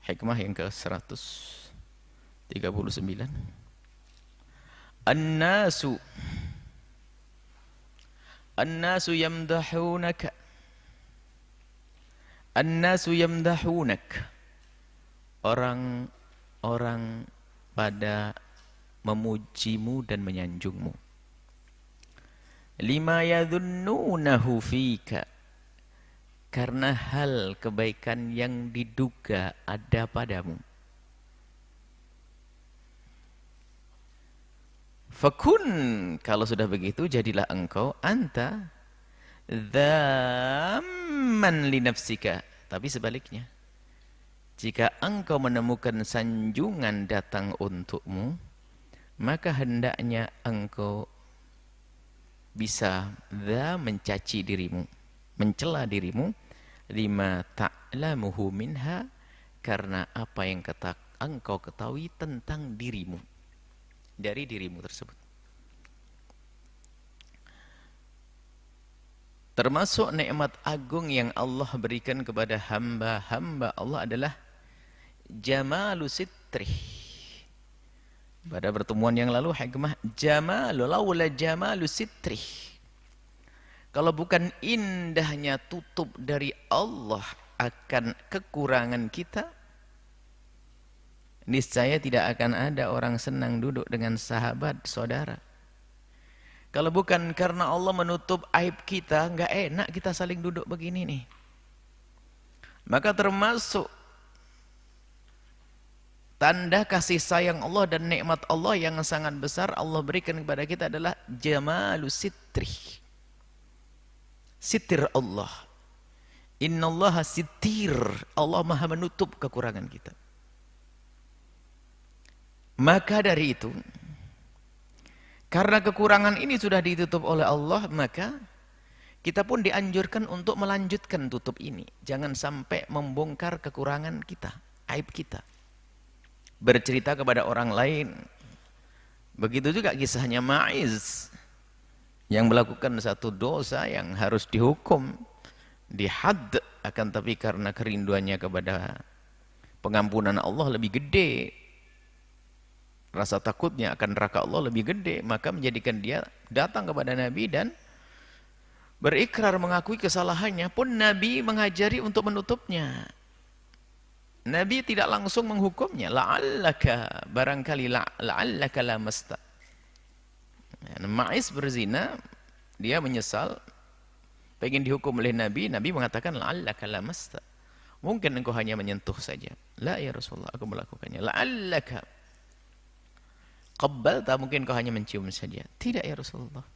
Hikmah yang ke-139. An-nasu An-nasu yamdahunaka. An-nasu yamdahunak. Orang-orang pada memujimu dan menyanjungmu. Lima yadhunnunahu fika. Karena hal kebaikan yang diduga ada padamu. Fakun, kalau sudah begitu jadilah engkau anta dzamman li nafsika. Tapi sebaliknya, jika engkau menemukan sanjungan datang untukmu, maka hendaknya engkau bisa mencaci dirimu, mencela dirimu, lima ta'lamuhu minha, karena apa yang engkau ketahui tentang dirimu, dari dirimu tersebut. Termasuk nikmat agung yang Allah berikan kepada hamba-hamba Allah adalah jamalu sitri. Pada pertemuan yang lalu hikmah jamalu laula jamalu sitri. Kalau bukan indahnya tutup dari Allah akan kekurangan kita, niscaya tidak akan ada orang senang duduk dengan sahabat, saudara. Kalau bukan karena Allah menutup aib kita, nggak enak kita saling duduk begini nih. Maka termasuk tanda kasih sayang Allah dan nikmat Allah yang sangat besar Allah berikan kepada kita adalah jamalu sitri. Sitir Allah. Innallaha sitir. Allah maha menutup kekurangan kita. Maka dari itu, karena kekurangan ini sudah ditutup oleh Allah, maka kita pun dianjurkan untuk melanjutkan tutup ini. Jangan sampai membongkar kekurangan kita, aib kita. Bercerita kepada orang lain. Begitu juga kisahnya Ma'iz yang melakukan satu dosa yang harus dihukum, dihad, akan tapi karena kerinduannya kepada pengampunan Allah lebih gede, rasa takutnya akan neraka Allah lebih gede, maka menjadikan dia datang kepada Nabi dan berikrar mengakui kesalahannya, pun Nabi mengajari untuk menutupnya. Nabi tidak langsung menghukumnya, la'allaka, barangkali la'allaka lamasta. Ma'iz berzina, dia menyesal, pengen dihukum oleh Nabi, Nabi mengatakan la'allaka lamasta. Mungkin engkau hanya menyentuh saja. La ya Rasulullah, aku melakukannya. La'allaka qabbalta, mungkin kau hanya mencium saja. Tidak ya Rasulullah,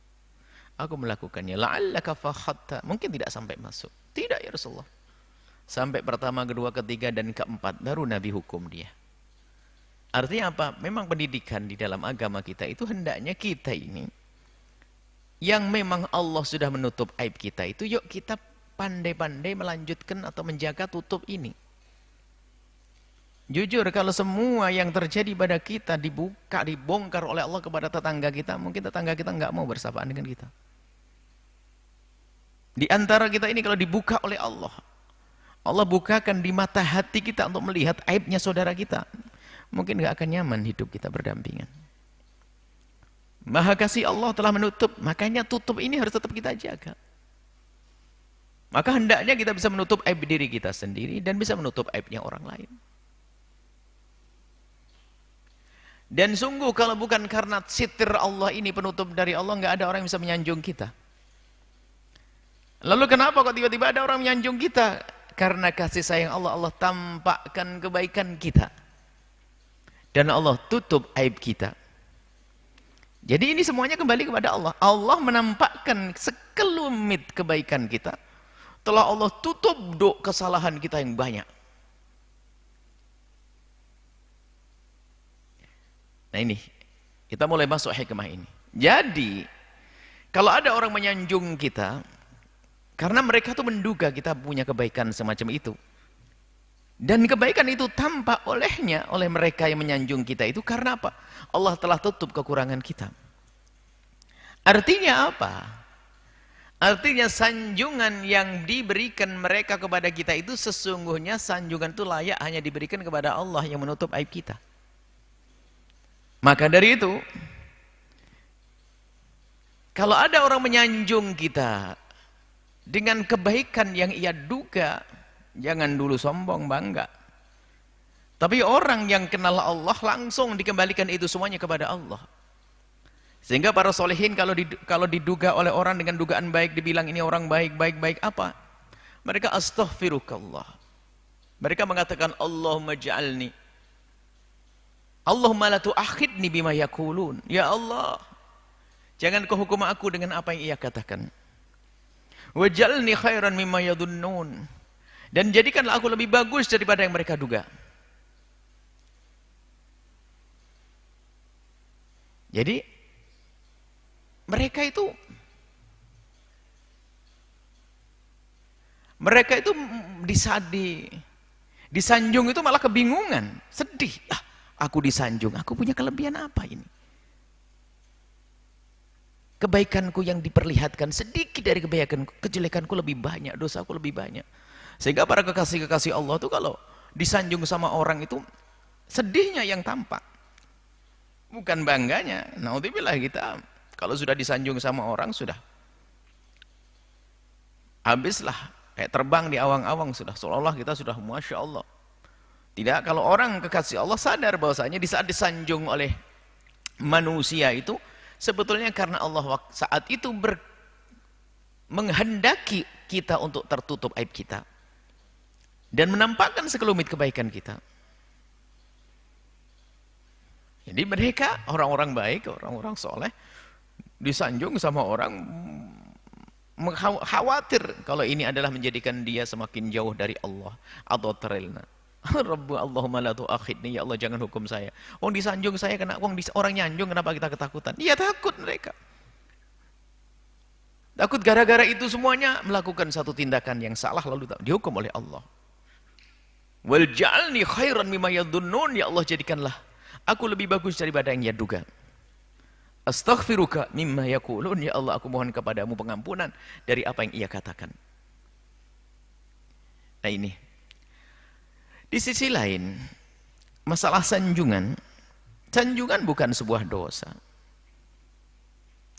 aku melakukannya. La'allaka fakhatta, mungkin tidak sampai masuk. Tidak ya Rasulullah. Sampai pertama, kedua, ketiga, dan keempat, baru Nabi hukum dia. Artinya apa? Memang pendidikan di dalam agama kita itu hendaknya kita ini, yang memang Allah sudah menutup aib kita itu, yuk kita pandai-pandai melanjutkan atau menjaga tutup ini. Jujur, kalau semua yang terjadi pada kita dibuka, dibongkar oleh Allah kepada tetangga kita, mungkin tetangga kita nggak mau bersapaan dengan kita. Di antara kita ini kalau dibuka oleh Allah, Allah bukakan di mata hati kita untuk melihat aibnya saudara kita, mungkin nggak akan nyaman hidup kita berdampingan. Maha kasih Allah telah menutup, makanya tutup ini harus tetap kita jaga. Maka hendaknya kita bisa menutup aib diri kita sendiri dan bisa menutup aibnya orang lain. Dan sungguh kalau bukan karena sitir Allah ini, penutup dari Allah, nggak ada orang yang bisa menyanjung kita. Lalu kenapa kok tiba-tiba ada orang menyanjung kita? Karena kasih sayang Allah, Allah tampakkan kebaikan kita. Dan Allah tutup aib kita. Jadi ini semuanya kembali kepada Allah. Allah menampakkan sekelumit kebaikan kita, telah Allah tutup kesalahan kita yang banyak. Nah ini, kita mulai masuk hikmah ini. Jadi, kalau ada orang menyanjung kita, karena mereka tuh menduga kita punya kebaikan semacam itu. Dan kebaikan itu tampak oleh mereka yang menyanjung kita itu karena apa? Allah telah tutup kekurangan kita. Artinya apa? Artinya sanjungan yang diberikan mereka kepada kita itu sesungguhnya sanjungan itu layak hanya diberikan kepada Allah yang menutup aib kita. Maka dari itu, kalau ada orang menyanjung kita dengan kebaikan yang ia duga, jangan dulu sombong bangga. Tapi orang yang kenal Allah langsung dikembalikan itu semuanya kepada Allah. Sehingga para solehin kalau diduga oleh orang dengan dugaan baik, dibilang ini orang baik, baik apa? Mereka astaghfirukallah. Mereka mengatakan Allahumma ja'alni, Allahumma la tu'akhidni bima yakulun. Ya Allah, jangan kau hukum aku dengan apa yang ia katakan. Waj'alni khairan mimma yadhunnun. Dan jadikanlah aku lebih bagus daripada yang mereka duga. Jadi mereka itu disanjung itu malah kebingungan, sedih. Aku disanjung, aku punya kelebihan apa ini? Kebaikanku yang diperlihatkan sedikit dari kebaikanku, kejelekanku lebih banyak, dosaku lebih banyak. Sehingga para kekasih-kekasih Allah itu kalau disanjung sama orang itu sedihnya yang tampak, bukan bangganya. Naudzubillah, kita kalau sudah disanjung sama orang sudah habislah, kayak terbang di awang-awang sudah, seolah-olah kita sudah Masya Allah. Tidak, kalau orang kekasih Allah sadar bahwasanya di saat disanjung oleh manusia itu sebetulnya karena Allah saat itu menghendaki kita untuk tertutup aib kita dan menampakkan sekelumit kebaikan kita. Jadi mereka orang-orang baik, orang-orang soleh disanjung sama orang khawatir kalau ini adalah menjadikan dia semakin jauh dari Allah atau terelna. Rabbu Allahumma la tu'akhidni, ya Allah jangan hukum saya. Disanjung saya kena, orang nyanjung kenapa kita ketakutan? Iya takut mereka. Takut gara-gara itu semuanya melakukan satu tindakan yang salah lalu dihukum oleh Allah. Wal ja'alni khairan mimma yadhunnun, ya Allah jadikanlah aku lebih bagus daripada yang ia duga. Astaghfiruka mimma yakulun, ya Allah aku mohon kepadamu pengampunan dari apa yang ia katakan. Nah ini, di sisi lain masalah sanjungan bukan sebuah dosa,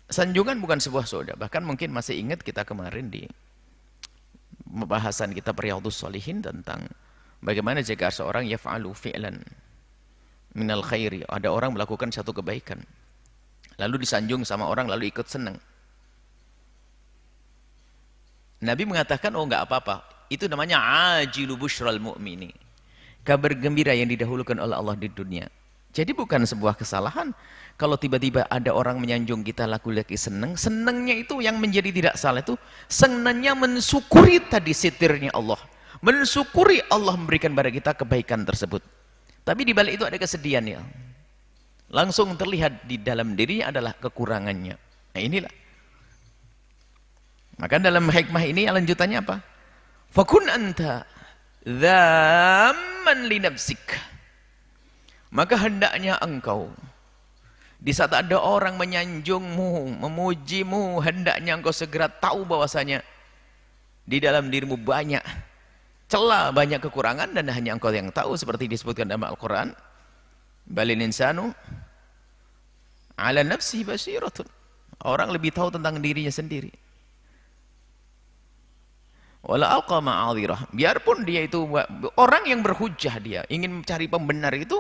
sanjungan bukan sebuah dosa. Bahkan mungkin masih ingat kita kemarin di pembahasan kita Riyadhus Shalihin tentang bagaimana jika seorang yaf'alu fi'lan minal khairi, ada orang melakukan satu kebaikan lalu disanjung sama orang lalu ikut senang. Nabi mengatakan enggak apa-apa, itu namanya ajilu busyral mu'mini, kabar gembira yang didahulukan oleh Allah di dunia. Jadi bukan sebuah kesalahan kalau tiba-tiba ada orang menyanjung kita laki-laki senang. Senangnya itu yang menjadi tidak salah itu senangnya mensyukuri tadi sitirnya Allah, mensyukuri Allah memberikan pada kita kebaikan tersebut. Tapi di balik itu ada kesedihan ya. Langsung terlihat di dalam dirinya adalah kekurangannya. Nah inilah. Maka dalam hikmah ini lanjutannya apa? Fakun anta dzamman li nafsik. Maka hendaknya engkau di saat ada orang menyanjungmu, memujimu, hendaknya engkau segera tahu bahwasanya di dalam dirimu banyak celah, banyak kekurangan dan hanya engkau yang tahu, seperti disebutkan dalam Al-Qur'an. Balil insanu ala nafsihi basiratun. Orang lebih tahu tentang dirinya sendiri. Wala alqa ma'adhirah. Biarpun dia itu orang yang berhujjah, dia ingin mencari pembenar itu,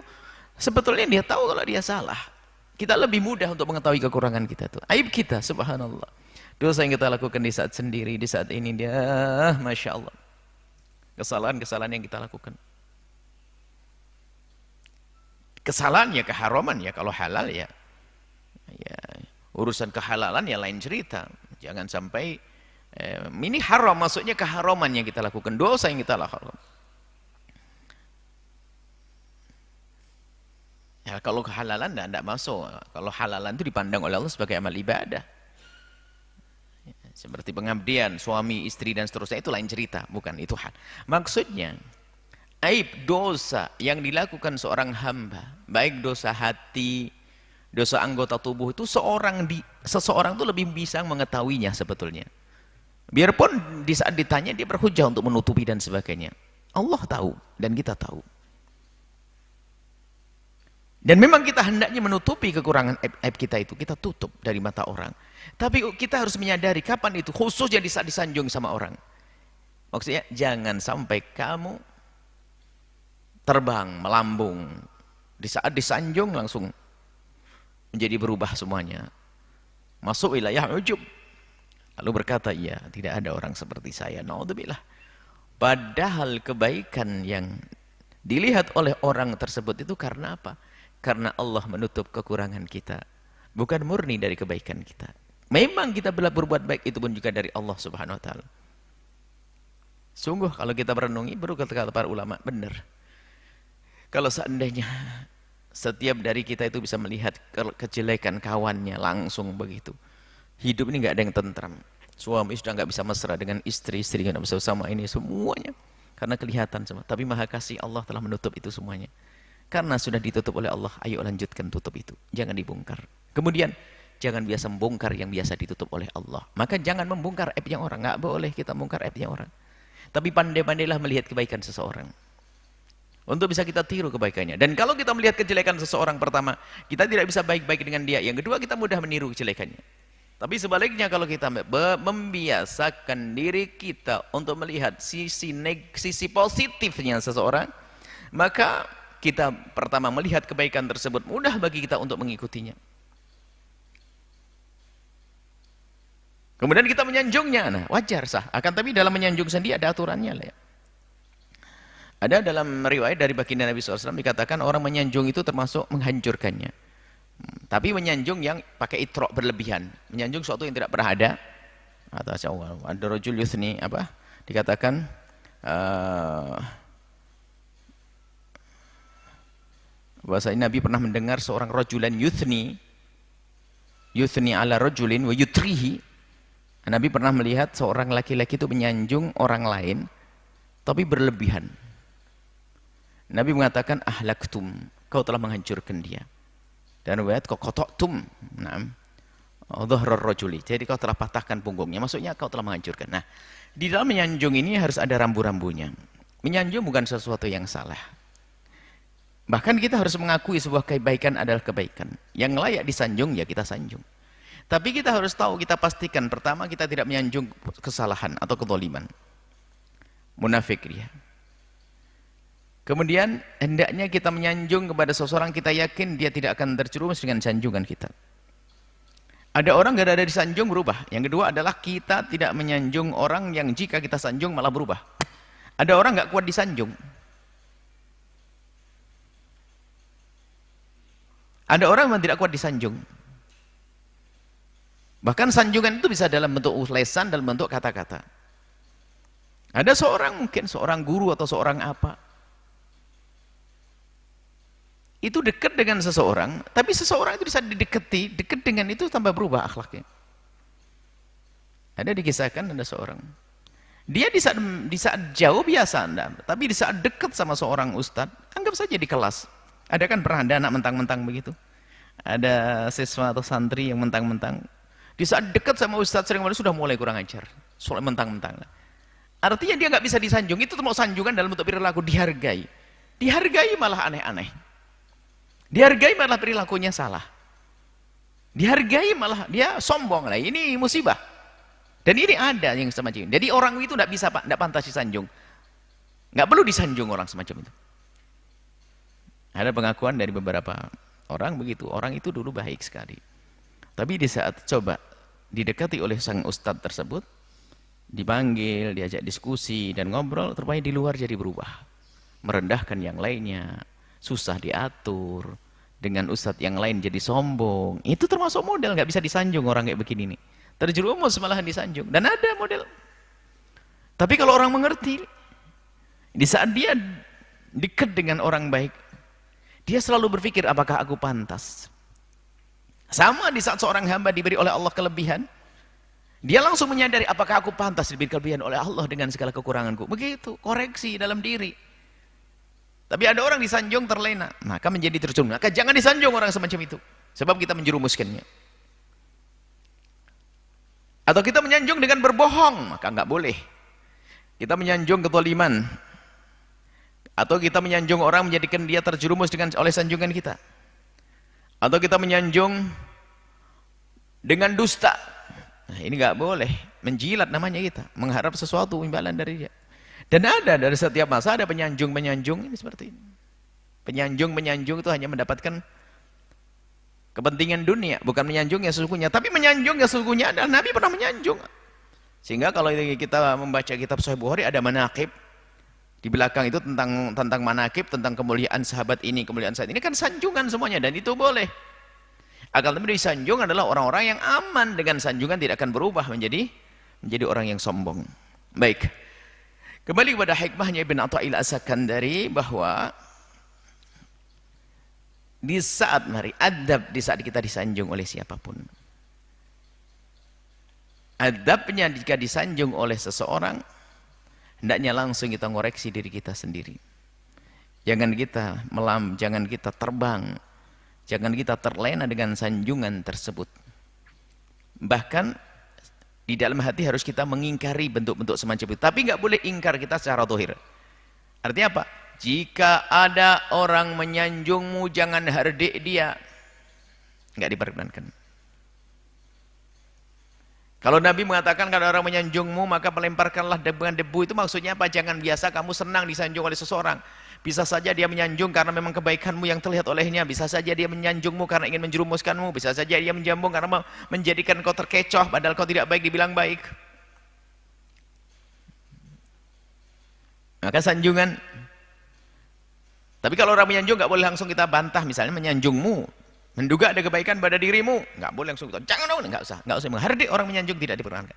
sebetulnya dia tahu kalau dia salah. Kita lebih mudah untuk mengetahui kekurangan kita itu. Aib kita, subhanallah. Dosa yang kita lakukan di saat sendiri, di saat ini dia, Masya Allah. Kesalahan-kesalahan yang kita lakukan. Kesalahan ya keharaman ya, kalau halal ya urusan kehalalan ya lain cerita. Jangan sampai ini haram, maksudnya keharaman yang kita lakukan, dosa yang kita lakukan. Ya, kalau kehalalan tidak masuk. Kalau halalan itu dipandang oleh Allah sebagai amal ibadah ya, seperti pengabdian suami istri dan seterusnya, itu lain cerita, bukan itu hal. Maksudnya aib dosa yang dilakukan seorang hamba, baik dosa hati, dosa anggota tubuh, itu seseorang itu lebih bisa mengetahuinya sebetulnya. Biarpun di saat ditanya dia berhujah untuk menutupi dan sebagainya. Allah tahu dan kita tahu. Dan memang kita hendaknya menutupi kekurangan aib kita itu. Kita tutup dari mata orang. Tapi kita harus menyadari kapan itu. Khususnya di saat disanjung sama orang. Maksudnya jangan sampai kamu terbang, melambung. Di saat disanjung langsung menjadi berubah semuanya. Masuk wilayah ujub. Lalu berkata, iya tidak ada orang seperti saya. Naudzubillah. Padahal kebaikan yang dilihat oleh orang tersebut itu karena apa? Karena Allah menutup kekurangan kita. Bukan murni dari kebaikan kita. Memang kita berbuat baik itu pun juga dari Allah Subhanahu wa taala. Sungguh kalau kita merenungi, baru kata-kata para ulama, benar. Kalau seandainya setiap dari kita itu bisa melihat kejelekan kawannya langsung begitu. Hidup ini nggak ada yang tentram. Suami sudah nggak bisa mesra dengan istri, istri nggak bisa sama ini, semuanya. Karena kelihatan semua. Tapi maha kasih Allah telah menutup itu semuanya. Karena sudah ditutup oleh Allah, ayo lanjutkan tutup itu. Jangan dibongkar. Kemudian, jangan biasa membongkar yang biasa ditutup oleh Allah. Maka jangan membongkar aibnya orang. Nggak boleh kita membongkar aibnya orang. Tapi pandai-pandailah melihat kebaikan seseorang. Untuk bisa kita tiru kebaikannya. Dan kalau kita melihat kejelekan seseorang, pertama, kita tidak bisa baik-baik dengan dia. Yang kedua, kita mudah meniru kejelekannya. Tapi sebaliknya kalau kita membiasakan diri kita untuk melihat sisi positifnya seseorang, maka kita pertama melihat kebaikan tersebut, mudah bagi kita untuk mengikutinya. Kemudian kita menyanjungnya, nah wajar sah. Akan tapi dalam menyanjung sendiri ada aturannya lah ya. Ada dalam riwayat dari baginda Nabi SAW dikatakan orang menyanjung itu termasuk menghancurkannya. Tapi menyanjung yang pakai itrok berlebihan, menyanjung sesuatu yang tidak pernah ada. Atau ada rajul yuthni apa? Dikatakan bahwasanya Nabi pernah mendengar seorang rajulan yuthni ala rajulin wa yutrihi. Nabi pernah melihat seorang laki-laki itu menyanjung orang lain tapi berlebihan. Nabi mengatakan ahlaktum, kau telah menghancurkan dia. Dan riwayat qata'tum, na'am, dhahrar rajuli, jadi kau telah patahkan punggungnya, maksudnya kau telah menghancurkan. Nah, di dalam menyanjung ini harus ada rambu-rambunya. Menyanjung bukan sesuatu yang salah. Bahkan kita harus mengakui sebuah kebaikan adalah kebaikan. Yang layak disanjung, ya kita sanjung. Tapi kita harus tahu, kita pastikan pertama kita tidak menyanjung kesalahan atau kezaliman. Munafik dia. Kemudian hendaknya kita menyanjung kepada seseorang kita yakin dia tidak akan terjerumus dengan sanjungan kita. Ada orang gak ada disanjung berubah. Yang kedua adalah kita tidak menyanjung orang yang jika kita sanjung malah berubah. Ada orang gak kuat disanjung. Ada orang yang tidak kuat disanjung. Bahkan sanjungan itu bisa dalam bentuk lesan, dalam bentuk kata-kata. Ada seorang, mungkin seorang guru atau seorang apa, itu dekat dengan seseorang, tapi seseorang itu bisa didekati, dekat dengan itu tambah berubah akhlaknya. Ada dikisahkan ada seorang, dia di saat jauh biasa anda, tapi di saat dekat sama seorang ustadz, anggap saja di kelas, ada kan pernah ada anak mentang-mentang begitu, ada siswa atau santri yang mentang-mentang, di saat dekat sama ustadz sering sudah mulai kurang ajar, soal mentang-mentang. Artinya dia nggak bisa disanjung, itu mau sanjungan dalam bentuk perilaku dihargai malah aneh-aneh. Dihargai malah perilakunya salah. Dihargai malah dia sombong lah. Ini musibah. Dan ini ada yang semacam ini. Jadi orang itu tidak bisa, tidak pantas disanjung. Nggak perlu disanjung orang semacam itu. Ada pengakuan dari beberapa orang begitu. Orang itu dulu baik sekali. Tapi di saat coba didekati oleh sang ustadz tersebut, dipanggil, diajak diskusi dan ngobrol, ternyata di luar jadi berubah. Merendahkan yang lainnya. Susah diatur, dengan ustadz yang lain jadi sombong. Itu termasuk model nggak bisa disanjung orang kayak begini nih. Terjerumus malahan disanjung. Dan ada model. Tapi kalau orang mengerti, di saat dia dekat dengan orang baik, dia selalu berpikir apakah aku pantas. Sama di saat seorang hamba diberi oleh Allah kelebihan, dia langsung menyadari apakah aku pantas diberi kelebihan oleh Allah dengan segala kekuranganku. Begitu, koreksi dalam diri. Tapi ada orang disanjung terlena, maka menjadi terjerumus. Maka jangan disanjung orang semacam itu, sebab kita menjerumuskannya. Atau kita menyanjung dengan berbohong, maka enggak boleh. Kita menyanjung kezaliman. Atau kita menyanjung orang menjadikan dia terjerumus oleh sanjungan kita. Atau kita menyanjung dengan dusta. Nah, ini enggak boleh. Menjilat namanya kita, mengharap sesuatu imbalan dari dia. Dan ada dari setiap masa ada penyanjung-penyanjung ini seperti ini. Penyanjung-penyanjung itu hanya mendapatkan kepentingan dunia, bukan menyanjung yang sesungguhnya. Tapi menyanjung yang sesungguhnya adalah Nabi pernah menyanjung. Sehingga kalau kita membaca kitab Sahih Bukhari ada manaqib. Di belakang itu tentang manaqib, tentang kemuliaan sahabat ini, kemuliaan sahabat ini kan sanjungan semuanya dan itu boleh. Akan tetapi disanjung adalah orang-orang yang aman dengan sanjungan tidak akan berubah menjadi orang yang sombong. Baik. Kembali kepada hikmahnya Ibn Atha'il As-Sakandari bahwa di saat adab di saat kita disanjung oleh siapapun. Adabnya jika disanjung oleh seseorang, hendaknya langsung kita ngoreksi diri kita sendiri. Jangan kita jangan kita terbang, jangan kita terlena dengan sanjungan tersebut. Bahkan di dalam hati harus kita mengingkari bentuk-bentuk semacam itu. Tapi nggak boleh ingkar kita secara zahir. Artinya apa? Jika ada orang menyanjungmu, jangan hardik dia. Nggak diperkenankan. Kalau Nabi mengatakan kalau orang menyanjungmu, maka melemparkanlah dengan debu, itu maksudnya apa? Jangan biasa kamu senang disanjung oleh seseorang. Bisa saja dia menyanjung karena memang kebaikanmu yang terlihat olehnya. Bisa saja dia menyanjungmu karena ingin menjerumuskanmu. Bisa saja dia menjambung karena menjadikan kau terkecoh, padahal kau tidak baik dibilang baik. Maka sanjungan. Tapi kalau orang menyanjung nggak boleh langsung kita bantah, misalnya menyanjungmu, menduga ada kebaikan pada dirimu, nggak boleh langsung kita jangan dong, nggak usah menghardik orang menyanjung, tidak diperkenankan.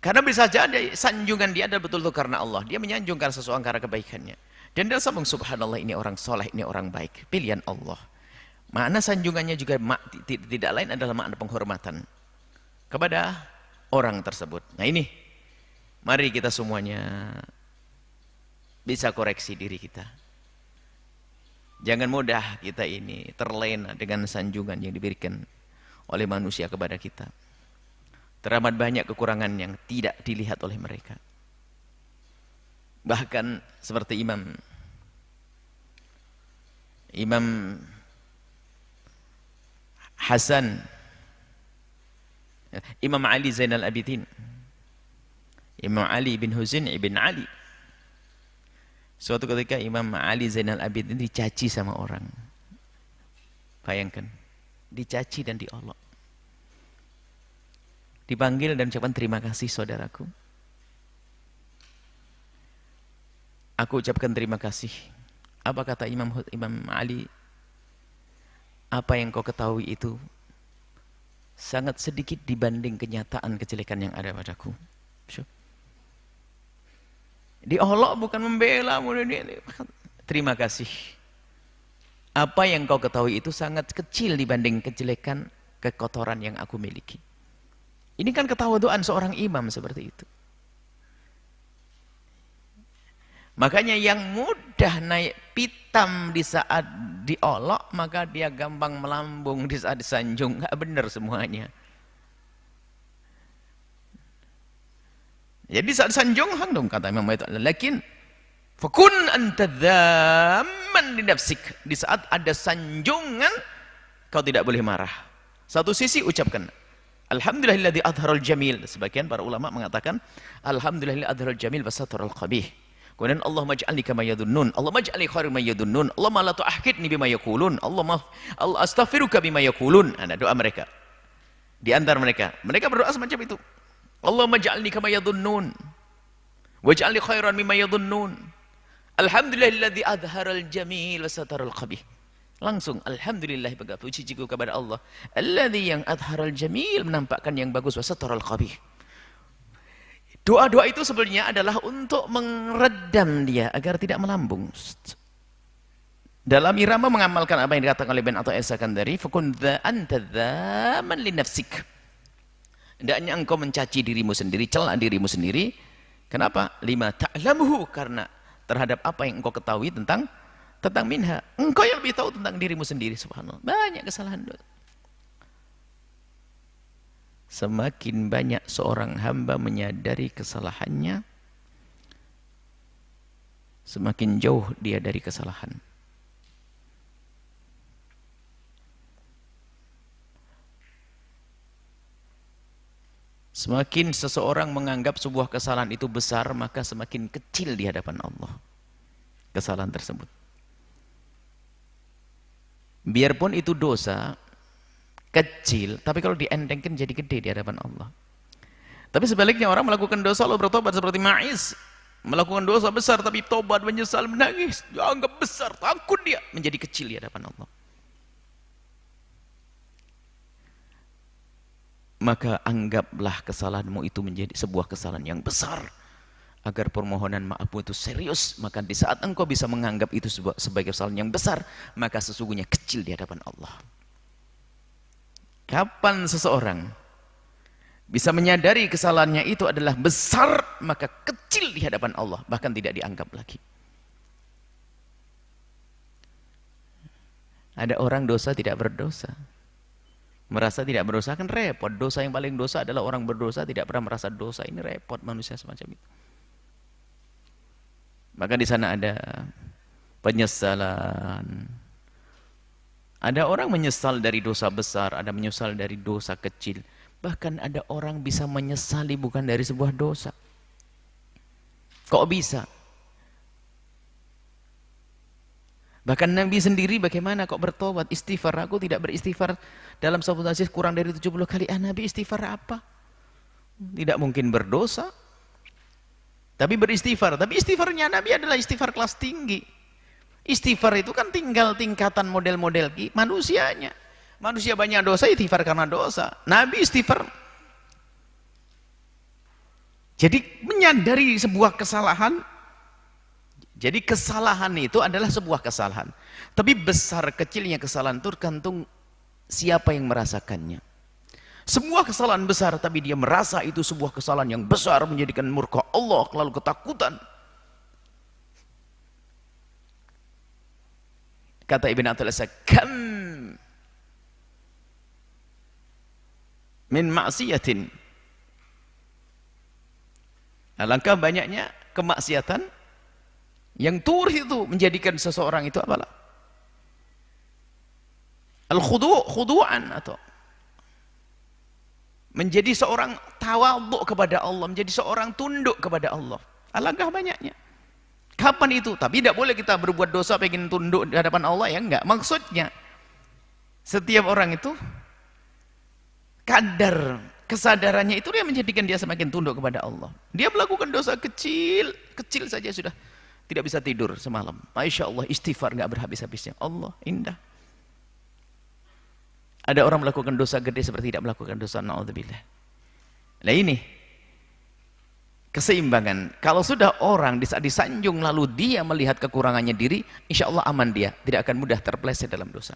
Karena bisa jadi sanjungan dia adalah betul-betul karena Allah, dia menyanjung karena sesuatu karena kebaikannya. Dan dia sambung subhanallah ini orang soleh, ini orang baik, pilihan Allah. Makna sanjungannya juga tidak lain adalah makna penghormatan kepada orang tersebut. Nah ini, mari kita semuanya bisa koreksi diri kita. Jangan mudah kita ini terlena dengan sanjungan yang diberikan oleh manusia kepada kita. Teramat banyak kekurangan yang tidak dilihat oleh mereka. Bahkan seperti Imam Hasan, Imam Ali Zainal Abidin, Imam Ali bin Husain ibn Ali. Suatu ketika Imam Ali Zainal Abidin dicaci sama orang. Bayangkan, dicaci dan diolok. Dipanggil dan ucapkan terima kasih saudaraku. Aku ucapkan terima kasih. Apa kata Imam Ali? Apa yang kau ketahui itu sangat sedikit dibanding kenyataan kejelekan yang ada padaku. Diolok bukan membela. Terima kasih. Apa yang kau ketahui itu sangat kecil dibanding kejelekan, kekotoran yang aku miliki. Ini kan ketawaduan seorang imam seperti itu. Makanya yang mudah naik pitam di saat diolok, maka dia gampang melambung di saat disanjung. Nggak benar semuanya. Jadi saat sanjung dong kata Imam itu, lakin fakun anta dzamman li nafsik. Di saat ada sanjungan kau tidak boleh marah. Satu sisi ucapkan alhamdulillahilladzi adharal jamil. Sebagian para ulama mengatakan alhamdulillahilladzi adharal jamil wa sataral qabih. Kemudian Allah maj'alni kama yadunnun, Allah maj'alni khairan ma yadunnun, Allah ma la tu'ahhidni bima yaqulun, Allah astaghfiruka bima yaqulun. Ada doa mereka. Di antara mereka berdoa semacam itu. Allah maj'alni kama yadunnun waj'alni khairan mimma yadunnun. Alhamdulillahilladzi adharal jamil wa sataral qabih. Langsung alhamdulillah pujiku kepada Allah. Alladzi yang adharal jamil, menampakkan yang bagus, wa sataral qabih. Doa-doa itu sebenarnya adalah untuk meredam dia agar tidak melambung. Dalam irama mengamalkan apa yang dikatakan oleh Ibn Atha'il As-Sakandari, fakun anta dzaman li nafsik. Hendaknya engkau mencaci dirimu sendiri, cela dirimu sendiri. Kenapa? Lima ta'lamuhu, karena terhadap apa yang engkau ketahui tentang minha. Engkau yang lebih tahu tentang dirimu sendiri, subhanallah. Banyak kesalahan dosa. semakin banyak seorang hamba menyadari kesalahannya, semakin jauh dia dari kesalahan. Semakin seseorang menganggap sebuah kesalahan itu besar, maka semakin kecil di hadapan Allah kesalahan tersebut. Biarpun itu dosa kecil, tapi kalau dientengkan jadi gede di hadapan Allah. Tapi sebaliknya orang melakukan dosa lalu bertobat seperti Ma'iz, melakukan dosa besar tapi tobat, menyesal, menangis, dianggap besar, takut dia, menjadi kecil di hadapan Allah. Maka anggaplah kesalahanmu itu menjadi sebuah kesalahan yang besar, agar permohonan maafmu itu serius. Maka di saat engkau bisa menganggap itu sebagai kesalahan yang besar, maka sesungguhnya kecil di hadapan Allah. Kapan seseorang bisa menyadari kesalahannya itu adalah besar, maka kecil di hadapan Allah, bahkan tidak dianggap lagi. Ada orang dosa tidak berdosa, merasa tidak berdosa, kan repot. Dosa yang paling dosa adalah orang berdosa tidak pernah merasa dosa. Ini repot manusia semacam itu. Maka di sana ada penyesalan. Ada orang menyesal dari dosa besar, ada menyesal dari dosa kecil. Bahkan ada orang bisa menyesali bukan dari sebuah dosa. Kok bisa? Bahkan Nabi sendiri bagaimana kok bertobat, istighfar. Aku tidak beristighfar dalam satu hadis kurang dari 70 kali. Nabi istighfar apa? Tidak mungkin berdosa, tapi beristighfar. Tapi istighfarnya Nabi adalah istighfar kelas tinggi. Istighfar itu kan tinggal tingkatan model-model manusianya. Manusia banyak dosa, istighfar karena dosa. Nabi istighfar. Jadi menyadari sebuah kesalahan. Jadi kesalahan itu adalah sebuah kesalahan. Tapi besar kecilnya kesalahan itu tergantung siapa yang merasakannya. Sebuah kesalahan besar tapi dia merasa itu sebuah kesalahan yang besar, menjadikan murka Allah, lalu ketakutan. Kata Ibn Athaillah, kam min maksiatin, alangkah banyaknya kemaksiatan yang turih itu menjadikan seseorang itu apalah khudu'an, atau menjadi seorang tawadhu kepada Allah, menjadi seorang tunduk kepada Allah. Alangkah banyaknya. Kapan itu? Tapi tidak boleh kita berbuat dosa pengen tunduk di hadapan Allah, ya enggak. Maksudnya setiap orang itu kadar kesadarannya itu dia menjadikan dia semakin tunduk kepada Allah. Dia melakukan dosa kecil saja sudah tidak bisa tidur semalam. Masya Allah, istighfar nggak berhabis-habisnya. Allah indah. Ada orang melakukan dosa gede seperti tidak melakukan dosa, na'udzubillah. Nah ini keseimbangan. Kalau sudah orang di saat disanjung lalu dia melihat kekurangannya diri, insya Allah aman, dia tidak akan mudah terpeleset dalam dosa.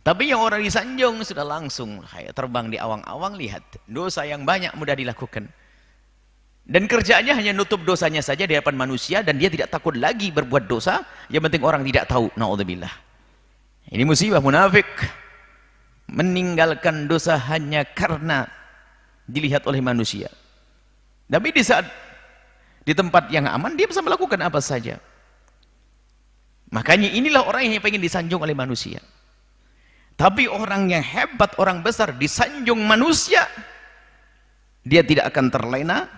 Tapi yang orang disanjung sudah langsung kayak terbang di awang-awang, lihat dosa yang banyak mudah dilakukan. Dan kerjaannya hanya nutup dosanya saja di hadapan manusia, dan dia tidak takut lagi berbuat dosa. Yang penting orang tidak tahu. Na'udzubillah. Ini musibah munafik. Meninggalkan dosa hanya karena dilihat oleh manusia. Tapi di saat di tempat yang aman dia bisa melakukan apa saja. Makanya inilah orang yang pengen disanjung oleh manusia. Tapi orang yang hebat, orang besar disanjung manusia, dia tidak akan terlena.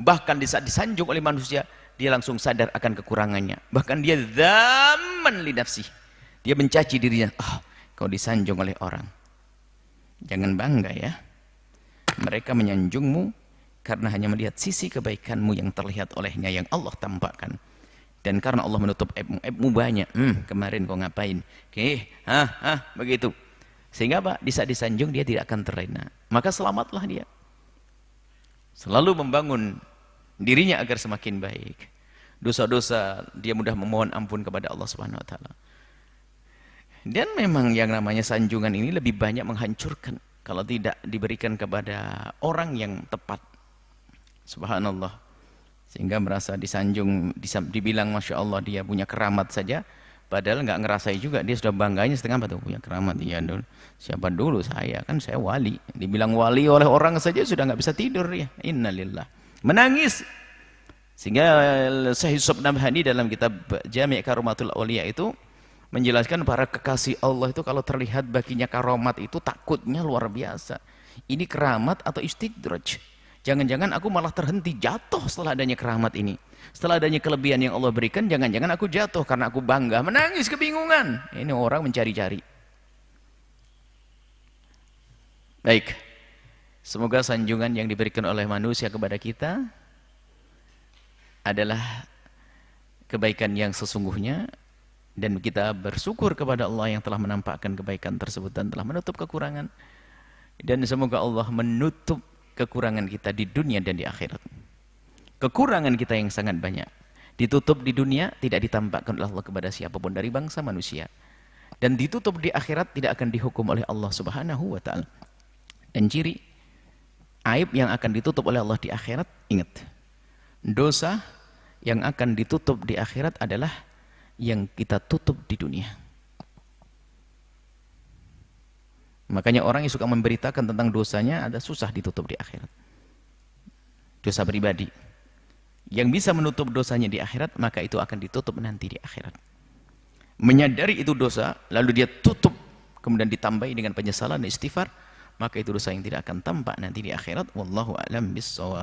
Bahkan di saat disanjung oleh manusia, dia langsung sadar akan kekurangannya. Bahkan dia dzamman li nafsih. Dia mencaci dirinya. Kau disanjung oleh orang. Jangan bangga ya. Mereka menyanjungmu karena hanya melihat sisi kebaikanmu yang terlihat olehnya, yang Allah tampakkan. Dan karena Allah menutup aibmu banyak. Kemarin kau ngapain? Begitu. Sehingga apa? Di saat disanjung dia tidak akan terlena. Maka selamatlah dia. Selalu membangun dirinya agar semakin baik. Dosa-dosa dia mudah memohon ampun kepada Allah Subhanahu wa taala. Dan memang yang namanya sanjungan ini lebih banyak menghancurkan kalau tidak diberikan kepada orang yang tepat. Subhanallah. Sehingga merasa disanjung, dibilang Masya Allah dia punya keramat saja, Padahal nggak ngerasai juga, dia sudah bangganya setengah apa tuh punya keramat. Iya dulu, siapa dulu saya, kan saya wali. Dibilang wali oleh orang saja sudah nggak bisa tidur ya. Innalillah. Menangis. Sehingga Syekh Yusuf Nabhani dalam kitab Jami' Karomatul Auliya itu menjelaskan para kekasih Allah itu kalau terlihat baginya karomat itu takutnya luar biasa. Ini keramat atau istidraj? Jangan-jangan aku malah terhenti jatuh setelah adanya keramat ini. Setelah adanya kelebihan yang Allah berikan, jangan-jangan aku jatuh karena aku bangga, menangis kebingungan. Ini orang mencari-cari. Baik. Semoga sanjungan yang diberikan oleh manusia kepada kita adalah kebaikan yang sesungguhnya, dan kita bersyukur kepada Allah yang telah menampakkan kebaikan tersebut dan telah menutup kekurangan. Dan semoga Allah menutup kekurangan kita di dunia dan di akhirat. Kekurangan kita yang sangat banyak ditutup di dunia, tidak ditampakkan oleh Allah kepada siapapun dari bangsa manusia, dan ditutup di akhirat, tidak akan dihukum oleh Allah Subhanahu wa ta'ala. Dan ciri aib yang akan ditutup oleh Allah di akhirat, ingat, dosa yang akan ditutup di akhirat adalah yang kita tutup di dunia. Makanya orang yang suka memberitakan tentang dosanya ada susah ditutup di akhirat. Dosa pribadi yang bisa menutup dosanya di akhirat, maka itu akan ditutup nanti di akhirat. Menyadari itu dosa, lalu dia tutup, kemudian ditambahi dengan penyesalan dan istighfar, maka itu dosa yang tidak akan tampak nanti di akhirat. Wallahu a'lam bissawab.